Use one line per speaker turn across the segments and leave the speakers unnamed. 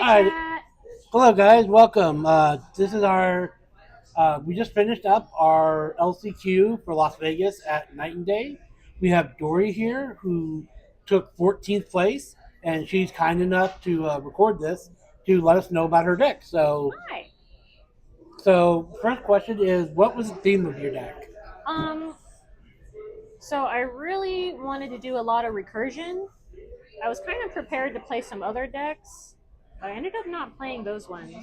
Hi,
Chat.
hello guys, welcome. This is our. We just finished up our LCQ for Las Vegas at Night and Day. We have Dory here who took 14th place, and she's kind enough to record this to let us know about her deck.
Hi.
So first question is, what was the theme of your deck?
Um, so I really wanted to do a lot of recursion. I was kind of prepared to play some other decks, but I ended up not playing those ones.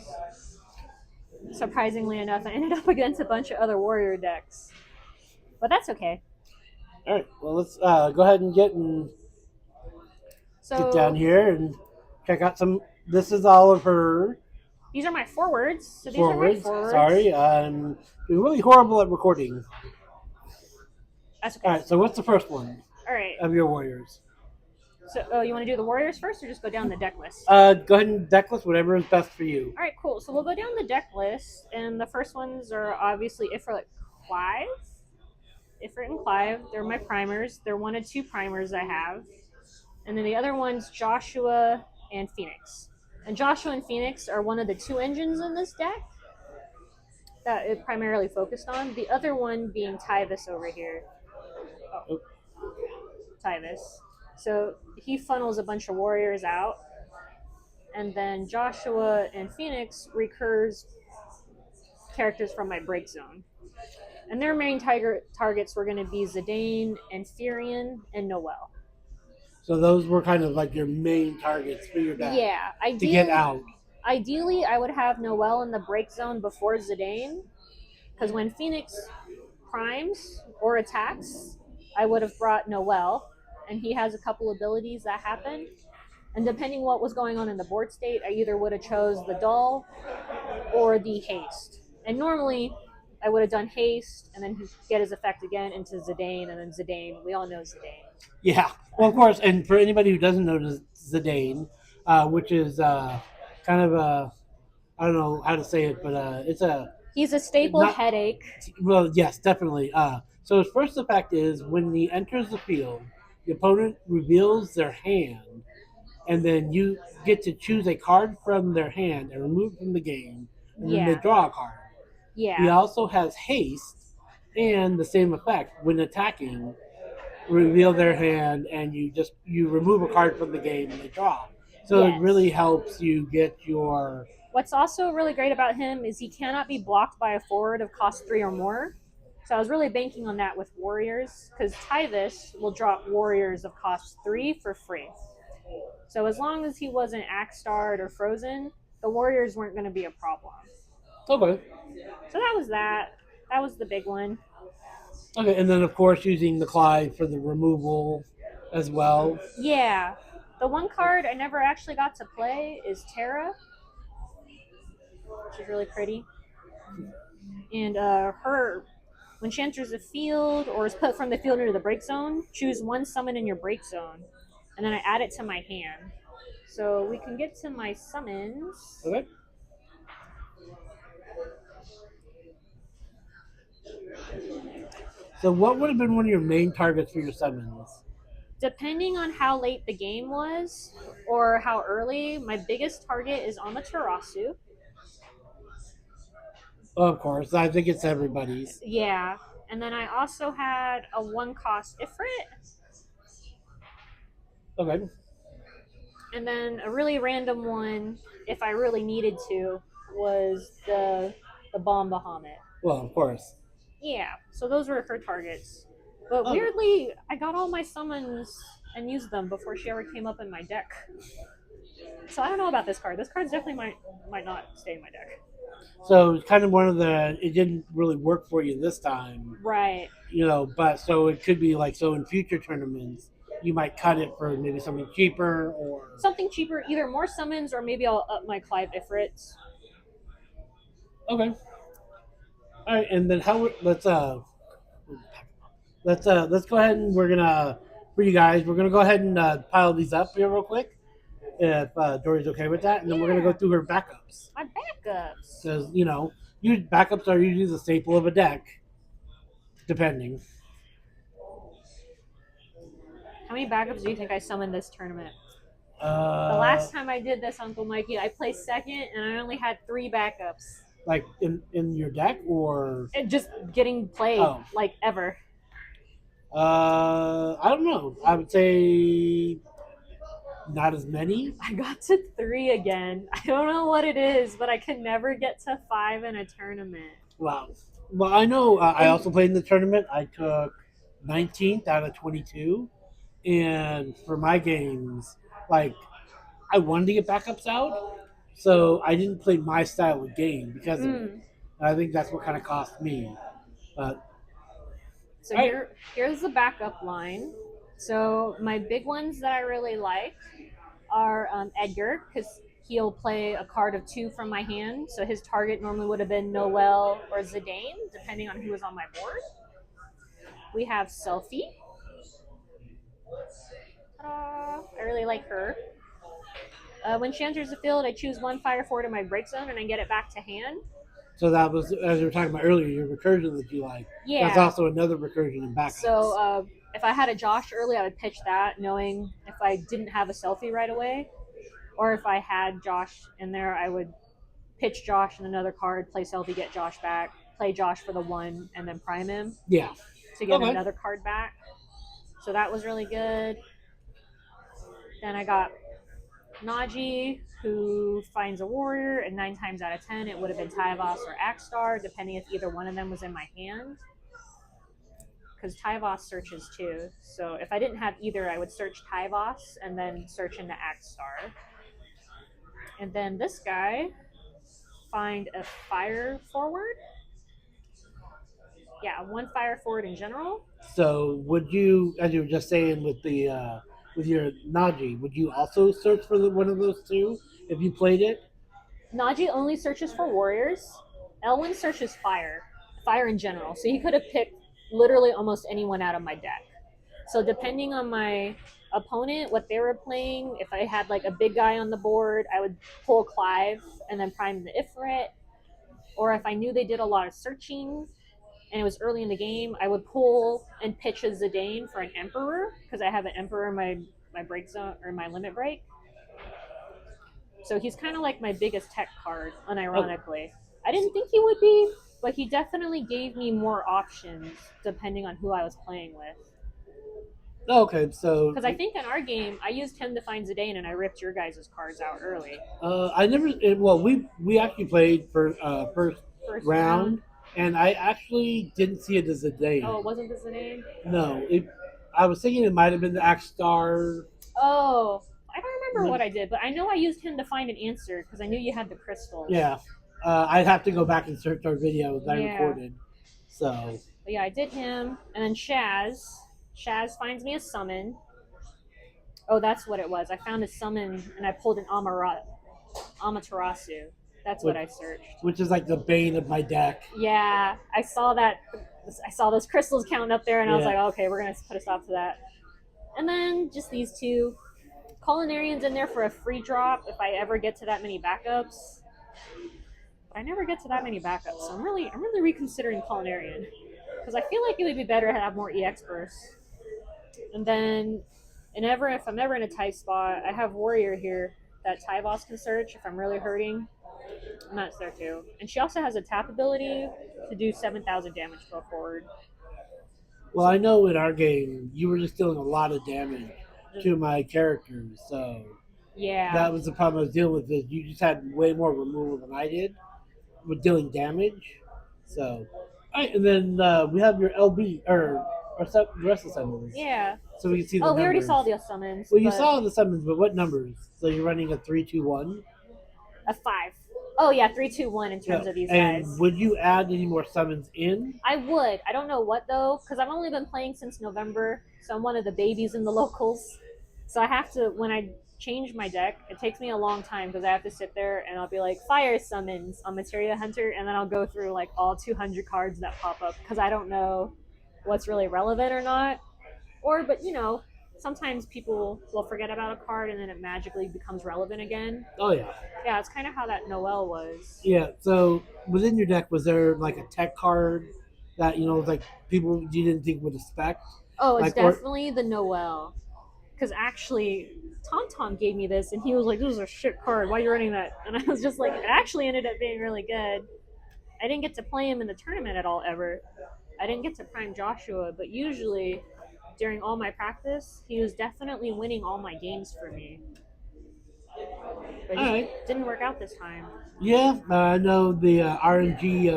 Surprisingly enough, I ended up against a bunch of other warrior decks. But that's okay.
All right, well let's go ahead and get down
So
here and check out some. This is all of her
these are my forwards. So these are my
forwards.
forwards.
Sorry, I'm doing really horrible at recording.
That's
All
okay.
right, so what's the first one
All right.
of your warriors?
So you want to do the warriors first or just go down the deck list?
Go ahead and deck list whatever is best for you.
All right, cool. So we'll go down the deck list, and the first ones are obviously Ifrit Clive. Ifrit and Clive, they're my primers. They're one of two primers I have. And then the other one's Joshua and Phoenix. And Joshua and Phoenix are one of the two engines in this deck that it primarily focused on. The other one being Tyvis over here. Oh,
Oh,
Tyvis. So he funnels a bunch of warriors out. And then Joshua and Phoenix recurs characters from my break zone. And their main targets were going to be Zidane and Furion and Noel.
so those were kind of like your main targets for your deck
Yeah,
to get out.
ideally, I would have Noel in the break zone before Zidane, because when Phoenix primes or attacks, I would have brought Noel, and he has a couple abilities that happen. And depending what was going on in the board state, I either would have chose the Dull or the Haste. And normally, I would have done Haste, and then get his effect again into Zidane, and then Zidane. We all know Zidane.
Yeah, well, of course. And for anybody who doesn't know Zidane, which is kind of a I don't know how to say it, but it's a
He's a staple
not
headache.
well, yes, definitely. So his first effect is when he enters the field, the opponent reveals their hand, and then you get to choose a card from their hand and remove it from the game, and then they
Yeah,
draw a card. He
yeah,
also has haste and the same effect when attacking. Reveal their hand and you remove a card from the game and they draw. So it
yes.
really helps you get your
What's also really great about him is he cannot be blocked by a forward of cost 3 or more. So I was really banking on that with warriors because Tyvis will drop warriors of cost 3 for free. So as long as he wasn't axe starred or frozen, the warriors weren't going to be a problem.
okay.
So that was that. That was the big one.
Okay, and then of course using the Clyde for the removal as well.
Yeah. The one card I never actually got to play is Terra, which is really pretty. And her, when she enters the field or is put from the field into the break zone, choose one summon in your break zone, and then I add it to my hand. So we can get to my summons.
Okay. So what would have been one of your main targets for your summons?
Depending on how late the game was or how early, my biggest target is on the Tarasu.
Oh, of course, I think it's everybody's.
Yeah. And then I also had a one cost Ifrit,
Okay.
and then a really random one, if I really needed to, was the Bomb Bahamut.
Well, of course.
Yeah, so those were her targets. But
Okay.
weirdly, I got all my summons and used them before she ever came up in my deck. So I don't know about this card. This card definitely might not stay in my deck.
So it's kind of one of the it didn't really work for you this time,
Right.
but so it could be like so in future tournaments you might cut it for maybe something cheaper or
Something cheaper, either more summons or maybe I'll up my Clive Ifrits.
okay. All right, and then how let's go ahead and we're gonna for you guys we're gonna go ahead and pile these up here real quick if Dory's okay with that, and then we're gonna go
Yeah,
through her backups
my backups.
because backups are usually the staple of a deck, depending.
How many backups do you think I summoned this tournament? The
Uh,
last time I did this, Uncle Mikey, I placed second and I only had 3 backups.
like in your deck or
It just getting played
oh,
like ever.
I don't know. I would say not as many.
I got to 3 again. I don't know what it is, but I can never get to 5 in a tournament.
Wow. Well, I know. I
And
also played in the tournament. I took 19th out of 22, and for my games, like I wanted to get backups out, so I didn't play my style of game because of it.
mm,
I think that's what kind of cost me. But
so
all right,
here's the backup line. So my big ones that I really like are Edgar, because he'll play a card of 2 from my hand. So his target normally would have been Noel or Zidane, depending on who was on my board. We have Selfie. I really like her. When she enters the field, I choose 1 fire forward in my break zone and I get it back to hand.
so that was as we were talking about earlier, your recursion that you like. That's
Yeah.
also another recursion in
So
backups.
if I had a Josh early, I would pitch that, knowing if I didn't have a Selfie right away, or if I had Josh in there, I would pitch Josh in another card, play Selfie, get Josh back, play Josh for the 1, and then prime him
Yeah.
to get
Okay.
another card back. So that was really good. Then I got Naji, who finds a warrior, and 9 times out of 10, it would have been Tyvos or Axstar, depending if either one of them was in my hand. Because Tyvos searches too. So if I didn't have either, I would search Tyvos and then search into Axstar. And then this guy, find a fire forward. Yeah, 1 fire forward in general.
So would you, as you were just saying with your Naji, would you also search for one of those two if you played it?
Naji only searches for warriors. Elwin searches fire in general. So he could have picked literally almost anyone out of my deck. So depending on my opponent, what they were playing, if I had like a big guy on the board, I would pull Clive and then prime the Ifrit. Or if I knew they did a lot of searching and it was early in the game, I would pull and pitch a Zidane for an Emperor because I have an Emperor in my break zone or my limit break. So he's kind of like my biggest tech card,
Oh,
unironically. I didn't think he would be, but he definitely gave me more options depending on who I was playing with.
okay. So
Because I think in our game, I used him to find Zidane and I ripped your guys' cards out early.
I never. Well, we actually played for first
First round.
round, and I actually didn't see it as a
Oh,
day.
it wasn't the Zidane?
No, I was thinking it might have been the Axe Star.
Oh, I don't remember what I did, but I know I used him to find an answer because I knew you had the crystals.
Yeah, I'd have to go back and search our videos I
Yeah.
recorded. So
But yeah, I did him. And then Shaz. Shaz finds me a summon. Oh, that's what it was. I found a summon and I pulled an Amaterasu. That's what
which,
I searched.
which is like the bane of my deck.
Yeah, I saw that. I saw those crystals counting up there, and I was
Yeah.
like, okay, we're gonna put a stop to that. And then just these two. Culinarian's in there for a free drop if I ever get to that many backups. But I never get to that many backups, so I'm really reconsidering Culinarian because I feel like it would be better to have more EX bursts. And then, if I'm ever in a tight spot, I have Warrior here that Tyvos can search if I'm really hurting. And that's there too. And she also has a tap ability to do 7,000 damage go forward.
Well, I know in our game you were just dealing a lot of damage to my characters, so
Yeah.
that was the problem I was dealing with. Is you just had way more removal than I did with dealing damage. So, all right, and then we have your LB or the rest of the summons.
Yeah.
So we can see the
Oh,
numbers.
we already saw the summons.
Well, you saw the summons, but what numbers? So you're running a 3-2-1.
A 5. Oh yeah, 3, 2, 1 in terms of these
and
guys.
would you add any more summons in?
I would. I don't know what though, because I've only been playing since November, so I'm one of the babies in the locals. So I have to, when I change my deck, it takes me a long time because I have to sit there and I'll be like fire summons on Materia Hunter, and then I'll go through like all 200 cards that pop up because I don't know what's really relevant or not. But sometimes people will forget about a card and then it magically becomes relevant again.
Oh yeah.
Yeah, it's kind of how that Noel was.
Yeah. So within your deck, was there like a tech card that like people you didn't think would expect?
Oh, it's
Like or
definitely the Noel. because actually Tom gave me this and he was like, "This is a shit card. Why are you running that?" And I was just like, "It actually ended up being really good." I didn't get to play him in the tournament at all ever. I didn't get to prime Joshua, but usually during all my practice, he was definitely winning all my games for me. But
All
it just
right.
didn't work out this time.
Yeah, I know the RNG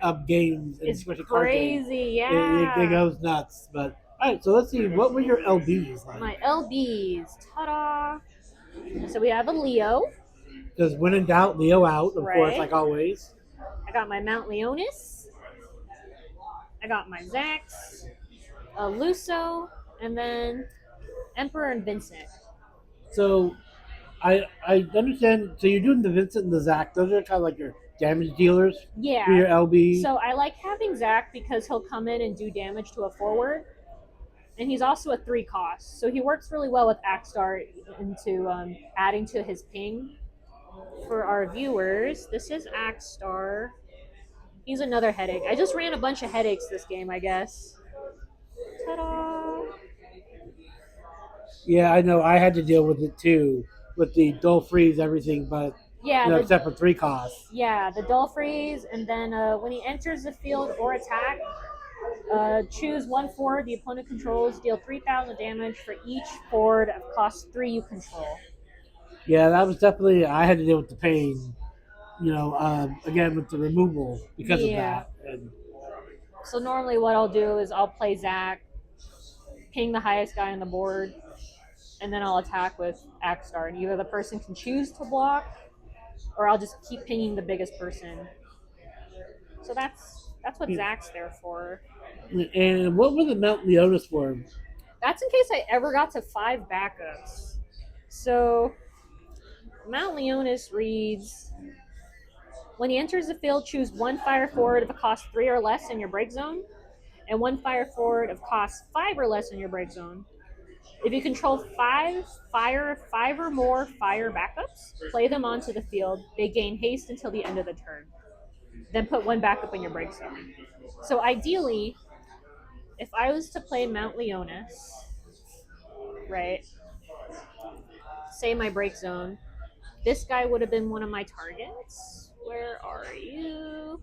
of games, and
It's
especially card games,
crazy,
it
yeah.
goes nuts. But all right, so let's see. What were your LBs like?
My LBs, ta-da! So we have a Leo,
Because when in doubt, Leo out, of course,
right?
like always.
I got my Mount Leonis. I got my Zax, a Luso, and then Emperor and Vincent.
So I understand. So you're doing the Vincent and the Zach. Those are kind of like your damage dealers for
Yeah.
your LB.
So I like having Zach because he'll come in and do damage to a forward, and he's also a 3 cost. So he works really well with Axstar into adding to his ping. For our viewers, this is Axstar. He's another headache. I just ran a bunch of headaches this game, I guess. Ta-da!
Yeah, I know. I had to deal with it too, with the dull freeze, everything, but
Yeah, the
except for 3 costs.
yeah the dull freeze, and then when he enters the field or attack, choose one forward the opponent controls. Deal 3,000 damage for each forward of cost 3 you control.
Yeah, that was definitely. I had to deal with the pain. Again with the removal because of
Yeah.
that. And
So normally what I'll do is I'll play Zach, ping the highest guy on the board, and then I'll attack with Axstar. And either the person can choose to block, or I'll just keep pinging the biggest person. So that's what Zach's there for.
and what were the Mount Leonis for?
That's in case I ever got to 5 backups. So Mount Leonis reads: when he enters the field, choose one fire forward of a cost 3 or less in your break zone, and one fire forward of cost 5 or less in your break zone. If you control 5 or more fire backups, play them onto the field. They gain haste until the end of the turn. Then put one backup in your break zone. So ideally, if I was to play Mount Leonis, right, say my break zone, this guy would have been one of my targets. Where are you?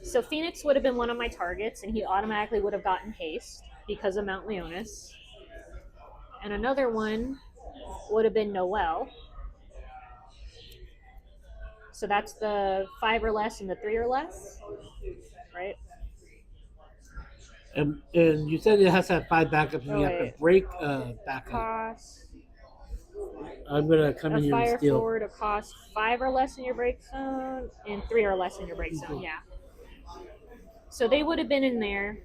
So Phoenix would have been one of my targets, and he automatically would have gotten haste because of Mount Leonis. And another one would have been Noel. So that's the 5 or less and the 3 or less, right?
And you said it has to have 5 backups, and
Oh
you have to
wait,
break backup.
cost
I'm gonna come
a
in here and
fire
steal.
forward a cost 5 or less in your break zone and 3 or less in your break zone. Yeah. So they would have been in there,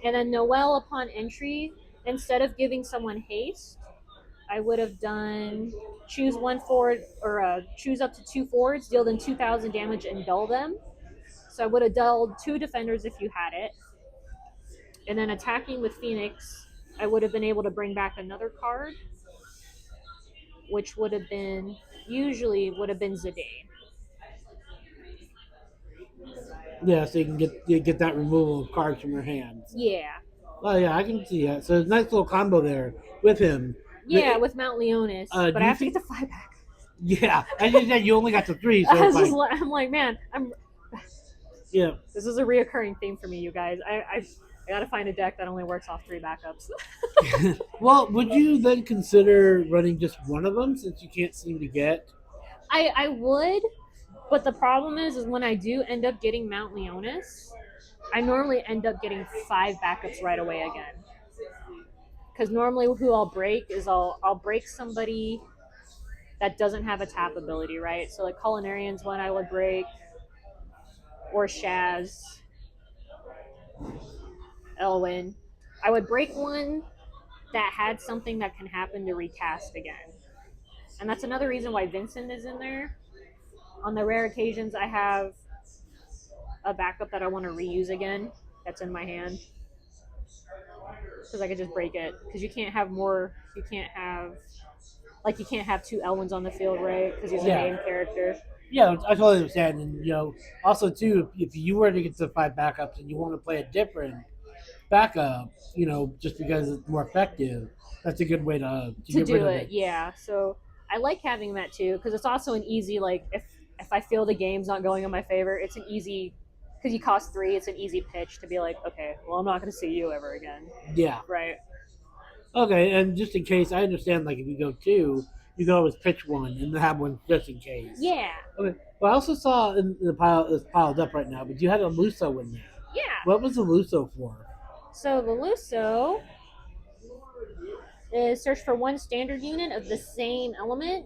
and then Noel upon entry, instead of giving someone haste, I would have done choose one forward or choose up to 2 forwards, deal them 2,000 damage and dull them. So I would have dulled 2 defenders if you had it, and then attacking with Phoenix, I would have been able to bring back another card, which would have been Zidane.
Yeah, so you get that removal of cards from your hands.
Yeah,
Well, yeah, I can see that. So it's a nice little combo there with him.
yeah, with Mount Leonis, but
Do
I
you
have to get
think?
the 5 back.
Yeah, as you said, you only got the 3, so
I
it's
was just,
like,
I'm like, man,
yeah.
this is a reoccurring theme for me, you guys. I gotta find a deck that only works off 3 backups.
Well, would you then consider running just one of them since you can't seem to get?
I would, but the problem is when I do end up getting Mount Leonis, I normally end up getting 5 backups right away again. Because normally who I'll break is I'll break somebody that doesn't have a tap ability, right? So like Culinarian's one I would break, or Shaz, Elwyn. I would break one that had something that can happen to recast again. And that's another reason why Vincent is in there. On the rare occasions I have a backup that I want to reuse again that's in my hand. Because I could just break it. Because you can't have you can't have 2 Elwins on the field, right? Because he's a
Yeah.
main character.
Yeah, I totally understand. And also too, if you were to get to 5 backups and you want to play it different, backup, just because it's more effective. That's a good way to
to
get rid
do
of
it.
it.
Yeah, so I like having that too because it's also an easy like if I feel the game's not going in my favor, it's an easy because you cost 3. It's an easy pitch to be like, okay, well I'm not going to see you ever again,
Yeah.
right?
Okay, and just in case, I understand. Like if you go two, you can always pitch one and have one just in case.
Yeah,
Okay. Well, I also saw in the pile it's piled up right now, but you had a Luso in there.
yeah.
What was the Luso for?
So the Luso is search for one standard unit of the same element.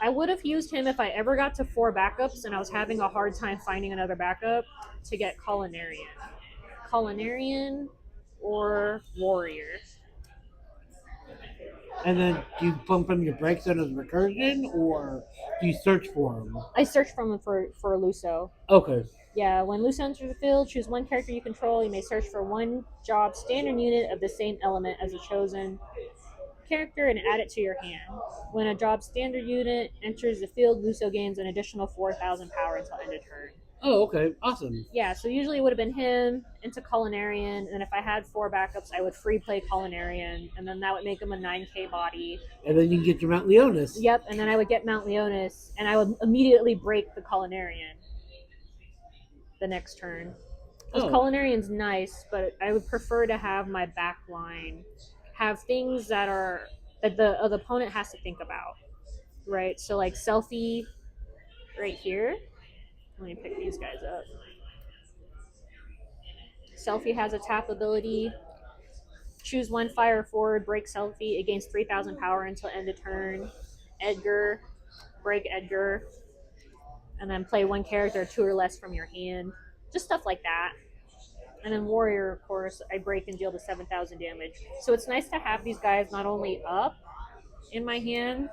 I would have used him if I ever got to 4 backups and I was having a hard time finding another backup to get Culinarian or Warrior.
And then do you pump from your break zone as recursion, or do you search for them?
I searched from him for Luso.
Okay.
Yeah, when Luso enters the field, choose one character you control. You may search for one job standard unit of the same element as the chosen character and add it to your hand. When a job standard unit enters the field, Luso gains an additional 4,000 power until end of turn.
Oh, okay. Awesome.
Yeah, so usually it would have been him into Culinarian, and if I had 4 backups, I would free play Culinarian, and then that would make him a 9k body.
And then you can get your Mount Leonis.
Yep, and then I would get Mount Leonis, and I would immediately break the Culinarian the next turn. Because
Oh.
Culinarian's nice, but I would prefer to have my back line have things that the opponent has to think about, right? So like Selfie right here. Let me pick these guys up. Selfie has a tap ability. Choose one fire forward, break Selfie. It gains 3,000 power until end of turn. Edgar, break Edgar, and then play one character 2 or less from your hand. Just stuff like that. And then Warrior, of course, I break and deal the 7,000 damage. So it's nice to have these guys not only up in my hand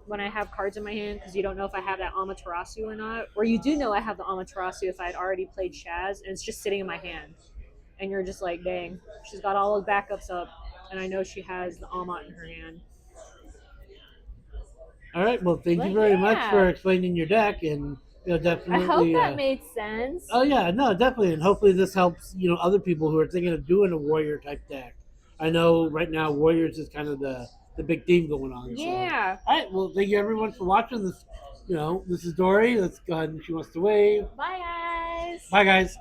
when I have cards in my hand, because you don't know if I have that Amaterasu or not. Or you do know I have the Amaterasu if I had already played Shaz, and it's just sitting in my hand. And you're just like, dang, she's got all the backups up, and I know she has the Amat in her hand.
All right. Well, thank you
But
very much
yeah,
for explaining your deck, and
I hope
definitely.
that made sense.
Oh yeah, no, definitely, and hopefully this helps other people who are thinking of doing a warrior type deck. I know right now warriors is kind of the big theme going on. So, all
Yeah.
right. Well, thank you everyone for watching this. This is Dory. Let's go ahead and she wants to wave.
Bye, guys.
Bye, guys.